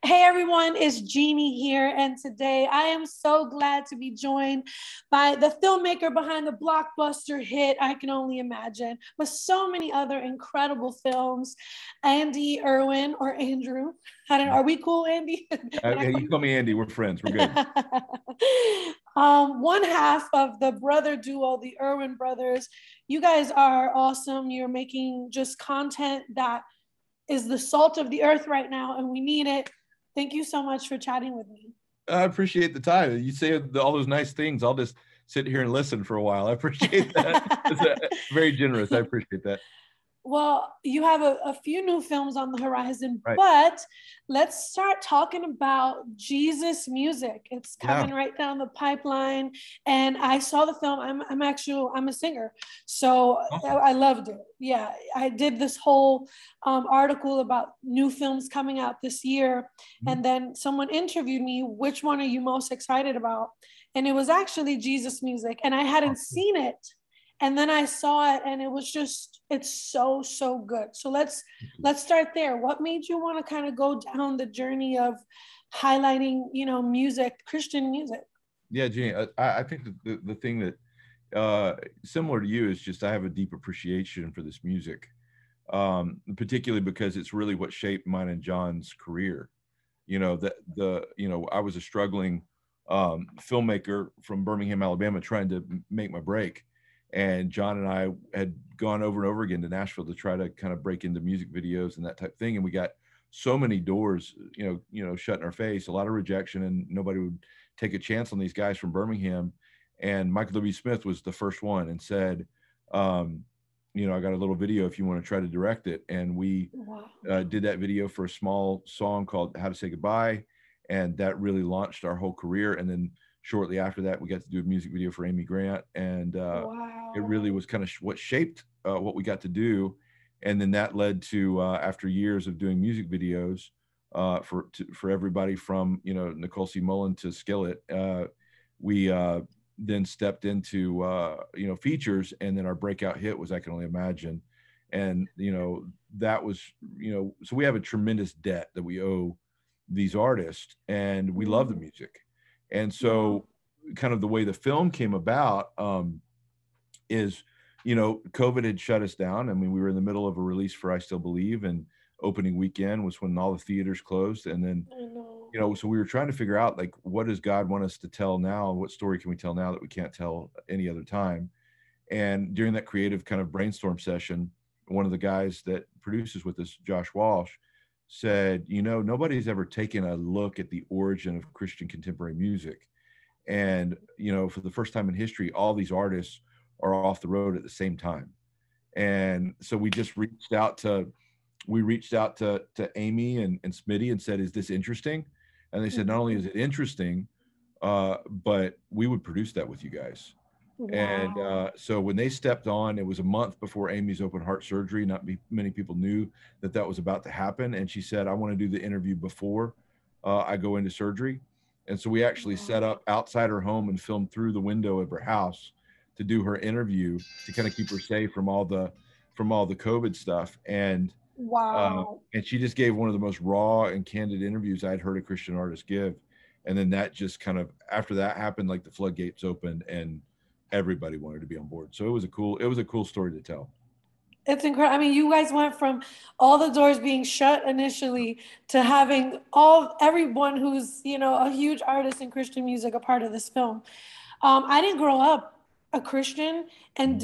Hey everyone, it's Jeannie here, and today I am so glad to be joined by the filmmaker behind the blockbuster hit I Can Only Imagine, with so many other incredible films, Andy Erwin, or Andrew. I don't know, are we cool, Andy? You call me Andy. We're friends. We're good. One half of the brother duo, the Erwin brothers. You guys are awesome. You're making just content that is the salt of the earth right now, and we need it. Thank you so much for chatting with me. I appreciate the time. You say all those nice things. I'll just sit here and listen for a while. I appreciate that. It's very generous. I appreciate that. Well, you have a few new films on the horizon, Right. but let's start talking about Jesus music. It's coming right down the pipeline, and I saw the film. I'm a singer, so Awesome. I loved it. Yeah, I did this whole article about new films coming out this year, and then someone interviewed me. Which one are you most excited about? And it was actually Jesus music, and I hadn't seen it. And then I saw it, and it was just, it's so good. So let's start there. What made you want to kind of go down the journey of highlighting, music, Christian music? Yeah, Jeannie, I think the thing that similar to you is just I have a deep appreciation for this music, particularly because it's really what shaped mine and John's career. I was a struggling filmmaker from Birmingham, Alabama, trying to make my break. And John and I had gone over and over again to Nashville to try to kind of break into music videos and that type of thing. And we got so many doors, shut in our face, a lot of rejection, and nobody would take a chance on these guys from Birmingham. And Michael W. Smith was the first one and said, I got a little video if you want to try to direct it. And we did that video for a small song called How to Say Goodbye. And that really launched our whole career. And then shortly after that, we got to do a music video for Amy Grant, and it really was kind of what shaped what we got to do. And then that led to after years of doing music videos for everybody from Nicole C. Mullen to Skillet, we then stepped into features, and then our breakout hit was I Can Only Imagine, and that was so we have a tremendous debt that we owe these artists, and we love the music. And so kind of the way the film came about is, COVID had shut us down. I mean, we were in the middle of a release for I Still Believe, and opening weekend was when all the theaters closed. And then, so we were trying to figure out, like, what does God want us to tell now? What story can we tell now that we can't tell any other time? And during that creative kind of brainstorm session, one of the guys that produces with us, Josh Walsh, said, nobody's ever taken a look at the origin of Christian contemporary music. And, for the first time in history, all these artists are off the road at the same time. And so we just reached out to Amy and Smitty and said, is this interesting? And they said, not only is it interesting, but we would produce that with you guys. Wow. And so when they stepped on, it was a month before Amy's open heart surgery. Not many people knew that was about to happen. And she said, I want to do the interview before I go into surgery. And so we actually set up outside her home and filmed through the window of her house to do her interview to kind of keep her safe from all the COVID stuff. And and she just gave one of the most raw and candid interviews I'd heard a Christian artist give. And then that just kind of, after that happened, like the floodgates opened and everybody wanted to be on board. So it was a cool story to tell. It's incredible. I mean, you guys went from all the doors being shut initially to having everyone who's, a huge artist in Christian music a part of this film. I didn't grow up a Christian and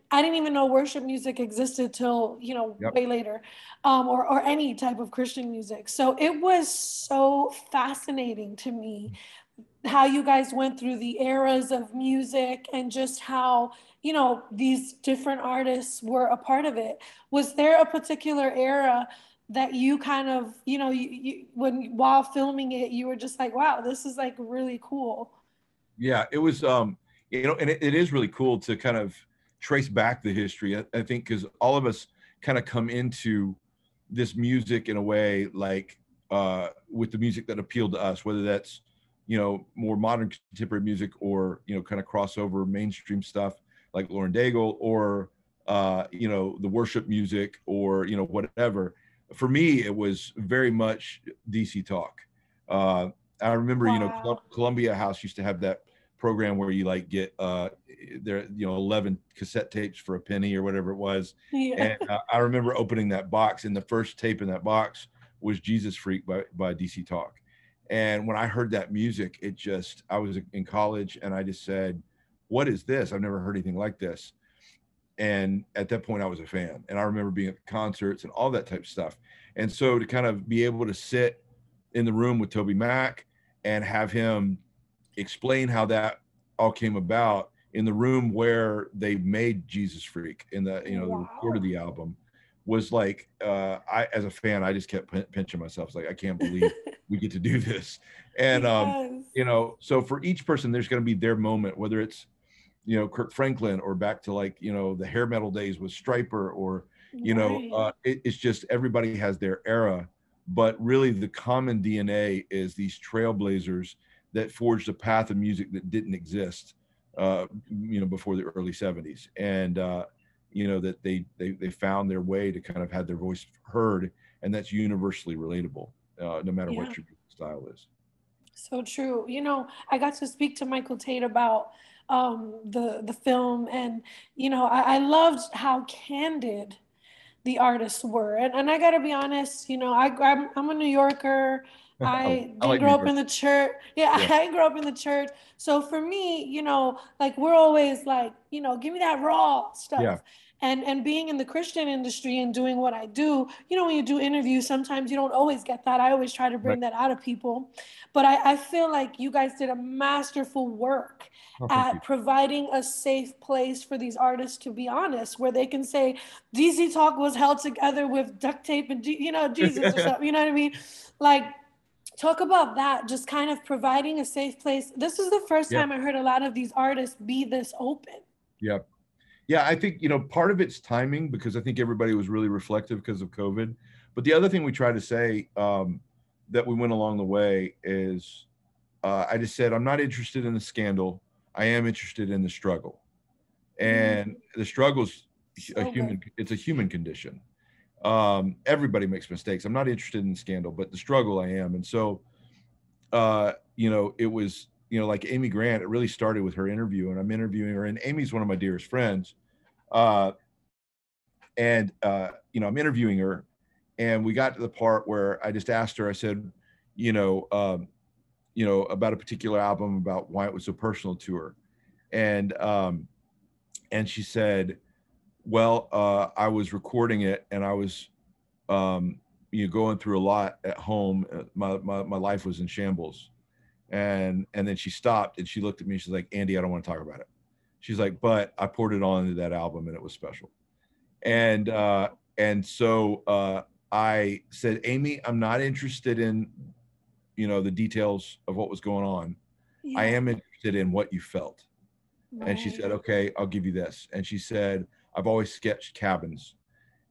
I didn't even know worship music existed till, way later, or any type of Christian music. So it was so fascinating to me how you guys went through the eras of music and just how, these different artists were a part of it. Was there a particular era that you kind of, while filming it, you were just like, wow, this is like really cool? Yeah, it was, and it is really cool to kind of trace back the history. I think because all of us kind of come into this music in a way like with the music that appealed to us, whether that's more modern contemporary music or kind of crossover mainstream stuff like Lauren Daigle, or the worship music, or whatever. for me, it was very much DC Talk. Uh, I remember, Wow. Columbia House used to have that program where you like get there, 11 cassette tapes for a penny or whatever it was. Yeah. And I remember opening that box, and the first tape in that box was Jesus Freak by DC Talk. And when I heard that music, I was in college and I just said, what is this? I've never heard anything like this. And at that point I was a fan, and I remember being at the concerts and all that type of stuff. And so to kind of be able to sit in the room with Toby Mac and have him explain how that all came about in the room where they made Jesus Freak in the the record of Wow. the album was like, I, as a fan, I just kept pinching myself. It's like, I can't believe we get to do this. And Yes. so for each person there's going to be their moment, whether it's Kirk Franklin, or back to like, the hair metal days with Striper, or, Right. it's just everybody has their era. But really the common DNA is these trailblazers that forged a path of music that didn't exist, before the early 70s. And, that they found their way to kind of have their voice heard. And that's universally relatable, no matter Yeah. what your style is. So true. I got to speak to Michael Tate about the film, and I loved how candid the artists were. And I got to be honest, I'm a New Yorker. I I didn't like New grow up York. in the church. Yeah, Yeah. I didn't grow up in the church. So for me, like we're always like, give me that raw Yeah. stuff. And being in the Christian industry and doing what I do, when you do interviews, sometimes you don't always get that. I always try to Right. bring that out of people. But I feel like you guys did a masterful work Oh, thank you. at providing a safe place for these artists to be honest, where they can say, DC Talk was held together with duct tape and Jesus or something. You know what I mean? Like, talk about that. Just kind of providing a safe place. This is the first Yeah. time I heard a lot of these artists be this open. Yeah. Yeah, I think, part of it's timing, because I think everybody was really reflective because of COVID. But the other thing we try to say, that we went along the way is, I just said, I'm not interested in the scandal. I am interested in the struggle. And Mm, the struggle's so good. it's a human condition. Everybody makes mistakes. I'm not interested in the scandal, but the struggle I am. And so, it was, like Amy Grant, it really started with her interview, and I'm interviewing her, and Amy's one of my dearest friends. Uh, and I'm interviewing her, and we got to the part where I just asked her. I said, you know, um, about a particular album, about why it was so personal to her, and she said, "Well, I was recording it, and I was, going through a lot at home. My life was in shambles." And then she stopped and she looked at me. She's like, "Andy, I don't want to talk about it." She's like, "But I poured it on into that album, and it was special." And so I said, "Amy, I'm not interested in the details of what was going on. I Yeah. am interested in what you felt." And she said, Right. "Okay, I'll give you this." And she said, "I've always sketched cabins,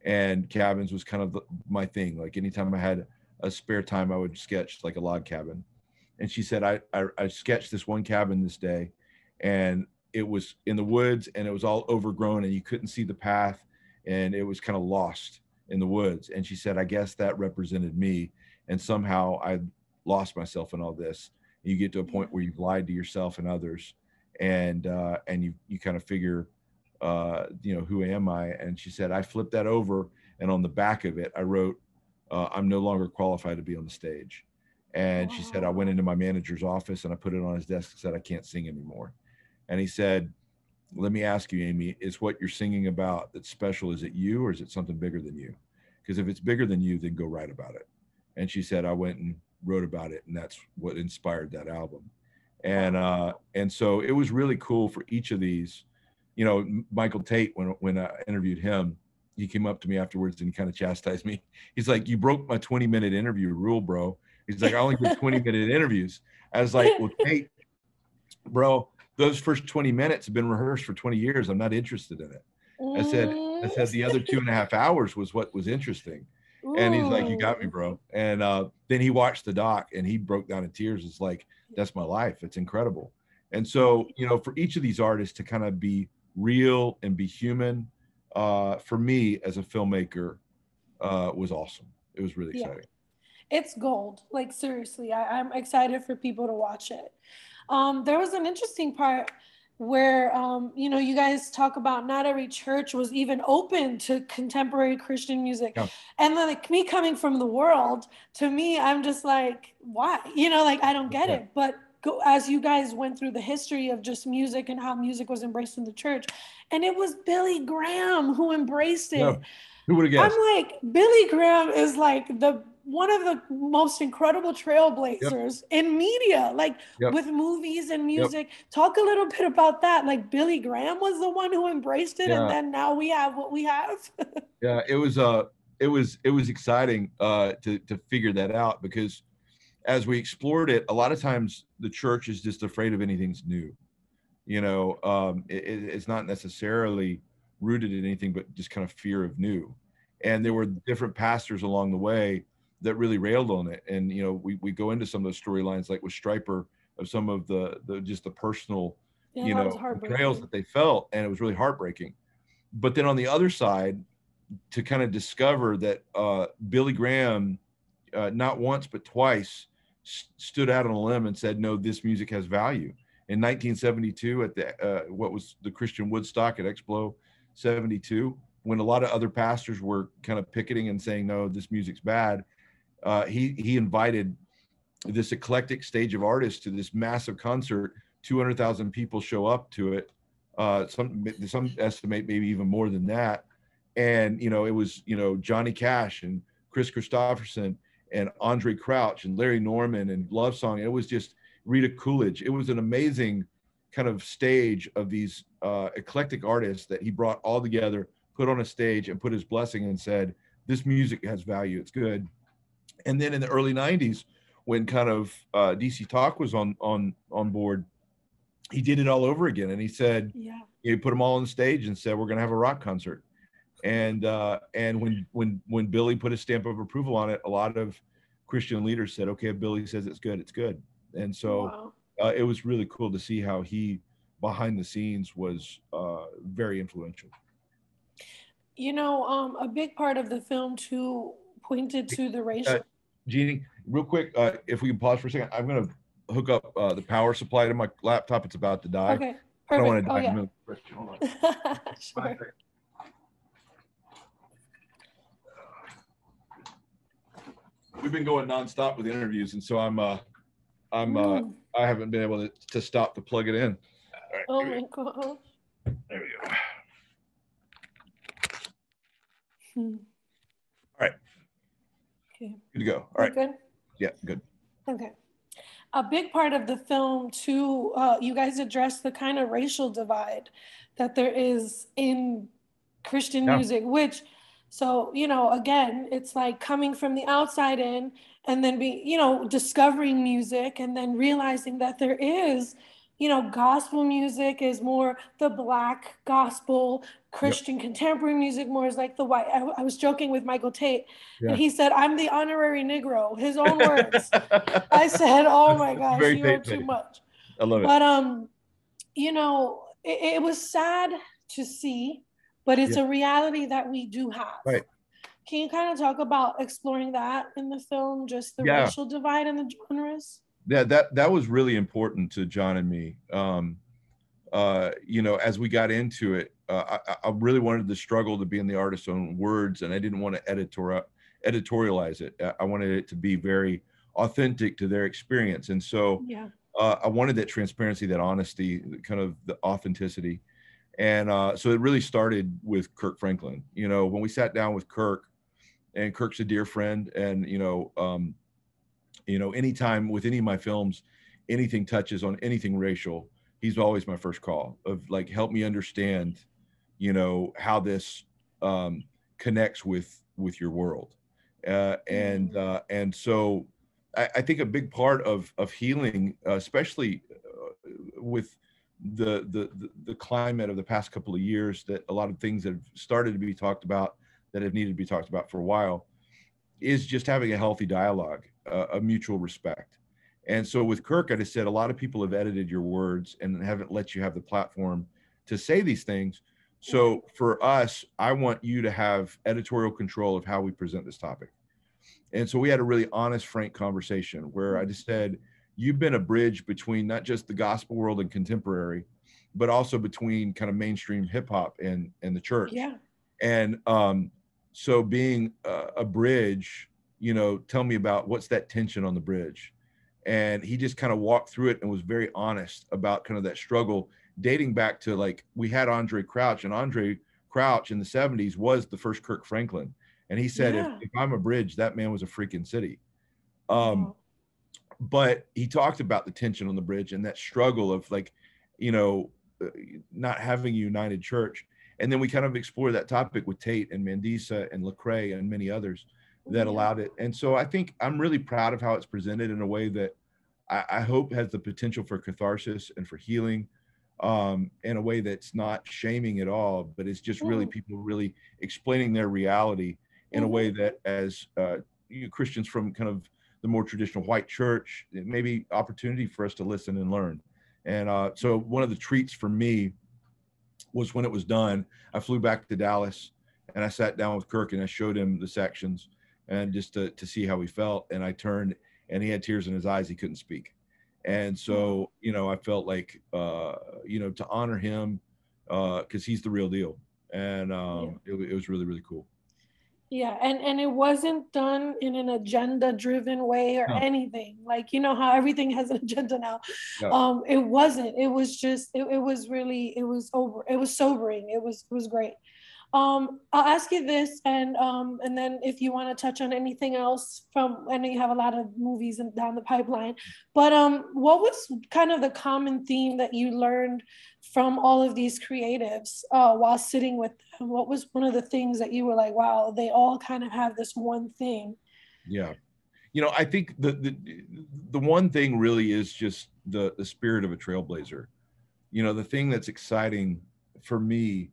and cabins was kind of my thing. Like anytime I had a spare time, I would sketch like a log cabin." And she said, I sketched this one cabin this day, and it was in the woods, and it was all overgrown, and you couldn't see the path, and it was kind of lost in the woods." And she said, "I guess that represented me, and somehow I lost myself in all this." And you get to a Yeah. point where you've lied to yourself and others, and you kind of figure, who am I? And she said, "I flipped that over, and on the back of it, I wrote, I'm no longer qualified to be on the stage." And she said, "I went Wow. into my manager's office and I put it on his desk and said, I can't sing anymore." And he said, "Let me ask you, Amy, is what you're singing about that's special? Is it you, or is it something bigger than you? Because if it's bigger than you, then go write about it." And she said, "I went and wrote about it, and that's what inspired that album." And so it was really cool for each of these. Michael Tate, when I interviewed him, he came up to me afterwards and he kind of chastised me. He's like, "You broke my 20-minute interview rule, bro." He's like, "I only give 20-minute interviews." I was like, "Well, Tate, bro, those first 20 minutes have been rehearsed for 20 years. I'm not interested in it." I said, Mm. the other 2.5 hours was what was interesting. And he's like, "You got me, Ooh. bro." And then he watched the doc and he broke down in tears. It's like, that's my life. It's incredible. And so, for each of these artists to kind of be real and be human, for me as a filmmaker, was awesome. It was really Yeah. exciting. It's gold. Like seriously, I'm excited for people to watch it. There was an interesting part where you know, you guys talk about not every church was even open to contemporary Christian music. Yeah. And then like me coming from the world, to me, I'm just like, why? You know, like I don't get Yeah. it. But as you guys went through the history of just music and how music was embraced in the church, and it was Billy Graham who embraced No, it. who would have I'm guessed? like, Billy Graham is like the one of the most incredible Yep. trailblazers in media, like Yep. with movies and Yep. music. Talk a little bit about that. Like Billy Graham was the one who embraced it, and Yeah. then now we have what we have. Yeah. It was exciting to figure that out, because as we explored it, a lot of times the church is just afraid of anything's new. It's not necessarily rooted in anything but just kind of fear of new. And there were different pastors along the way that really railed on it. And we go into some of those storylines, like with Striper, of some of the just the personal Yeah, that was betrayals heartbreaking. that they felt, and it was really heartbreaking. But then on the other side, to kind of discover that Billy Graham, not once but twice, stood out on a limb and said, no, this music has value. In 1972, at the what was the Christian Woodstock at Explo 72, when a lot of other pastors were kind of picketing and saying, no, this music's bad, he invited this eclectic stage of artists to this massive concert. 200,000 people show up to it. Some estimate maybe even more than that. And it was Johnny Cash and Chris Christopherson and Andre Crouch and Larry Norman and Love Song. It was just Rita Coolidge. It was an amazing kind of stage of these eclectic artists that he brought all together, put on a stage, and put his blessing and said, this music has value, it's good. And then in the early 90s, when kind of DC Talk was on board, he did it all over again. And he said, Yeah. he put them all on the stage and said, we're going to have a rock concert. And when Billy put his stamp of approval on it, a lot of Christian leaders said, okay, if Billy says it's good, it's good. And so Wow. it was really cool to see how he, behind the scenes, was very influential. A big part of the film too pointed to the racial. Jeannie, real quick, if we can pause for a second, I'm going to hook up the power supply to my laptop. It's about to die. Okay, I don't perfect. want to Oh die. yeah. Hold on. Sure. We've been going nonstop with interviews, and so I haven't been able to stop to plug it in. All right, Oh my god. there we go. Hmm. All right. Okay. Good to go. All We're right. good? Yeah, good. Okay. A big part of the film too, you guys address the kind of racial divide that there is in Christian Yeah. music, which, so, again, it's like coming from the outside in and then discovering music and then realizing that there is, gospel music is more the Black gospel, Yep. Christian contemporary music more is like the white. I was joking with Michael Tate, and Yeah. he said, I'm the honorary Negro, his own words. I said, oh my That's gosh, very you are Tate too based. much. I love it. But it was sad to see, but it's Yeah. a reality that we do have. Right. Can you kind of talk about exploring that in the film, just the Yeah. racial divide in the genres? Yeah, that was really important to John and me. As we got into it, I really wanted the struggle to be in the artist's own words, and I didn't want to editorialize it. I wanted it to be very authentic to their experience. And so Yeah. I wanted that transparency, that honesty, kind of the authenticity. And so it really started with Kirk Franklin. When we sat down with Kirk, and Kirk's a dear friend, and anytime with any of my films, anything touches on anything racial, he's always my first call of like, help me understand, how this connects with your world. And so I think a big part of healing, especially with the climate of the past couple of years, that a lot of things that have started to be talked about that have needed to be talked about for a while, is just having a healthy dialogue, a mutual respect. And so with Kirk, I just said, a lot of people have edited your words and haven't let you have the platform to say these things. So for us, I want you to have editorial control of how we present this topic. And so we had a really honest, frank conversation where I just said, you've been a bridge between not just the gospel world and contemporary, but also between kind of mainstream hip hop and the church. Yeah. And so being a bridge, you know, tell me about what's that tension on the bridge. And he just kind of walked through it and was very honest about kind of that struggle dating back to, like, we had Andre Crouch, and Andre Crouch in the 70s was the first Kirk Franklin. And he said, Yeah. if I'm a bridge, that man was a freaking city. Um, Wow. but he talked about the tension on the bridge and that struggle of, like, you know, uh, not having a united church. And then we kind of explored that topic with Tate and Mandisa and Lecrae and many others that Yeah. allowed it. And so I think I'm really proud of how it's presented in a way that I hope has the potential for catharsis and for healing, in a way that's not shaming at all, but it's just really Mhm. people really explaining their reality in a way Mhm. that, as you Christians from kind of the more traditional white church, it may be opportunity for us to listen and learn. And so one of the treats for me was when it was done, I flew back to Dallas and I sat down with Kirk and I showed him the sections and just to see how he felt. And I turned and he had tears in his eyes. He couldn't speak. And Wow. so, you know, I felt like, you know, to honor him, cause he's the real deal. And Yeah. it was really, really cool. Yeah, and it wasn't done in an agenda driven way or No, anything. Like, you know how everything has an agenda now. yeah, It wasn't. It was just it was really it was sobering. It was great. I'll ask you this, and then if you want to touch on anything else from, I know you have a lot of movies down the pipeline, but what was kind of the common theme that you learned from all of these creatives while sitting with them? What was one of the things that you were like, wow, they all kind of have this one thing? yeah. You know, I think the one thing really is just the spirit of a trailblazer. You know, the thing that's exciting for me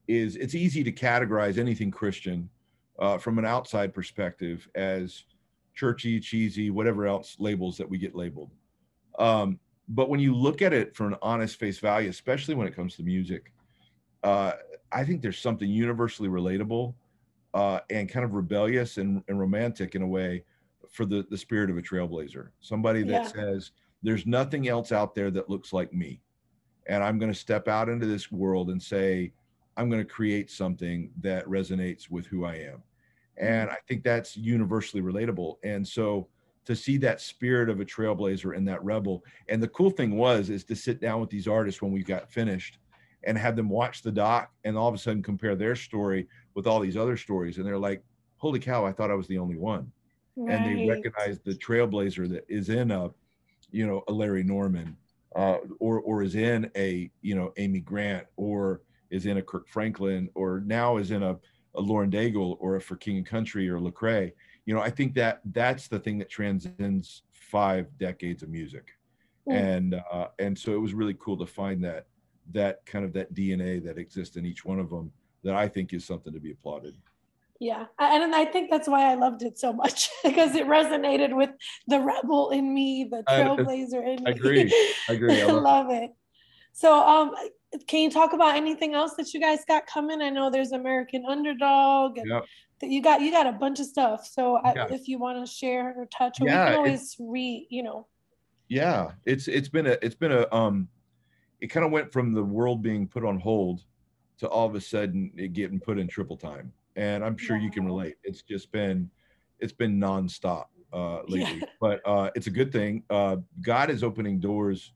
is it's easy to categorize anything Christian from an outside perspective as churchy, cheesy, whatever else labels that we get labeled. But when you look at it from an honest face value, especially when it comes to music, uh, I think there's something universally relatable and kind of rebellious and romantic in a way for the spirit of a trailblazer. Somebody that Yeah. says, there's nothing else out there that looks like me, and I'm going to step out into this world and say, I'm going to create something that resonates with who I am. And Mm. I think that's universally relatable. And so to see that spirit of a trailblazer and that rebel, and the cool thing was, is to sit down with these artists when we got finished and have them watch the doc and all of a sudden compare their story with all these other stories. And they're like, holy cow, I thought I was the only one. And they Right. recognize the trailblazer that is in a, you know, a Larry Norman, or is in a, you know, Amy Grant, or is in a Kirk Franklin, or now is in a Lauren Daigle, or a For King and Country, or Lecrae. You know, I think that that's the thing that transcends 5 decades of music, Mm. and so it was really cool to find that kind of that DNA that exists in each one of them, that I think is something to be applauded. Yeah, and I think that's why I loved it so much because it resonated with the rebel in me, the I, trailblazer in I me. agree. I agree. I I love it. love it. So, can you talk about anything else that you guys got coming? I know there's American Underdog, and Yeah. that you got a bunch of stuff. So, Yeah. if you want to share or touch, or we can Yeah. always you know. Yeah. It's been a it kind of went from the world being put on hold to all of a sudden it getting put in triple time. And I'm sure you can Wow. relate. It's been nonstop Yeah. lately, but it's a good thing. God is opening doors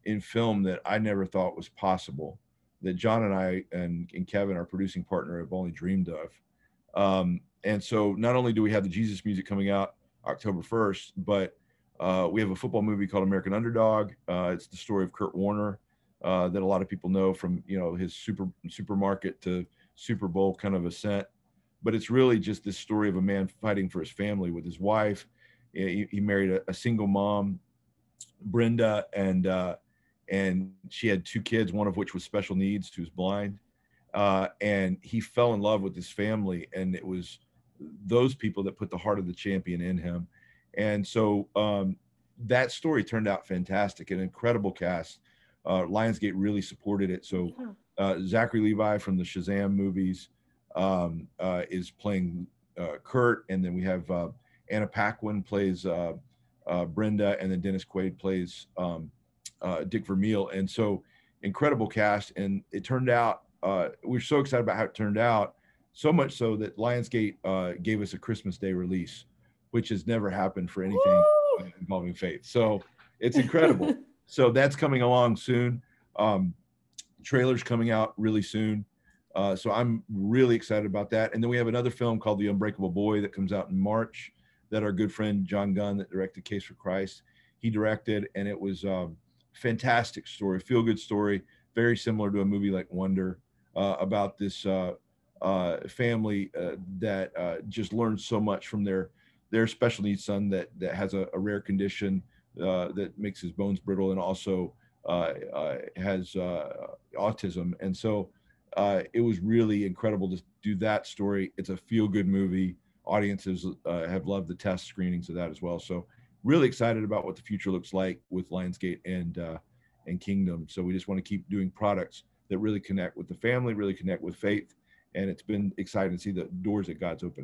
in film that I never thought was possible, that John and I and Kevin, our producing partner, have only dreamed of. And so not only do we have the Jesus music coming out October 1st, but we have a football movie called American Underdog. It's the story of Kurt Warner, that a lot of people know from, you know, his supermarket to Super Bowl kind of ascent. But it's really just this story of a man fighting for his family with his wife. He married a single mom, Brenda, and she had 2 kids, one of which was special needs, who's blind. And he fell in love with his family, and it was those people that put the heart of the champion in him. And so that story turned out fantastic, an incredible cast. Lionsgate really supported it. So Yeah. Zachary Levi from the Shazam movies is playing Kurt, and then we have Anna Paquin plays Brenda, and then Dennis Quaid plays Dick Vermeil. And so incredible cast. And it turned out, we were so excited about how it turned out, so much so that Lionsgate gave us a Christmas Day release, which has never happened for anything involving faith. So it's incredible. So that's coming along soon. Trailer's coming out really soon. So I'm really excited about that. And then we have another film called The Unbreakable Boy that comes out in March that our good friend John Gunn, that directed Case for Christ, he directed, and it was fantastic story, feel good story, very similar to a movie like Wonder, about this family that just learns so much from their special needs son that has a rare condition that makes his bones brittle, and also has autism. And so it was really incredible to do that story. It's a feel good movie. Audiences have loved the test screenings of that as well. So really excited about what the future looks like with Lionsgate and Kingdom. So we just want to keep doing products that really connect with the family, really connect with faith. And it's been exciting to see the doors that God's opened.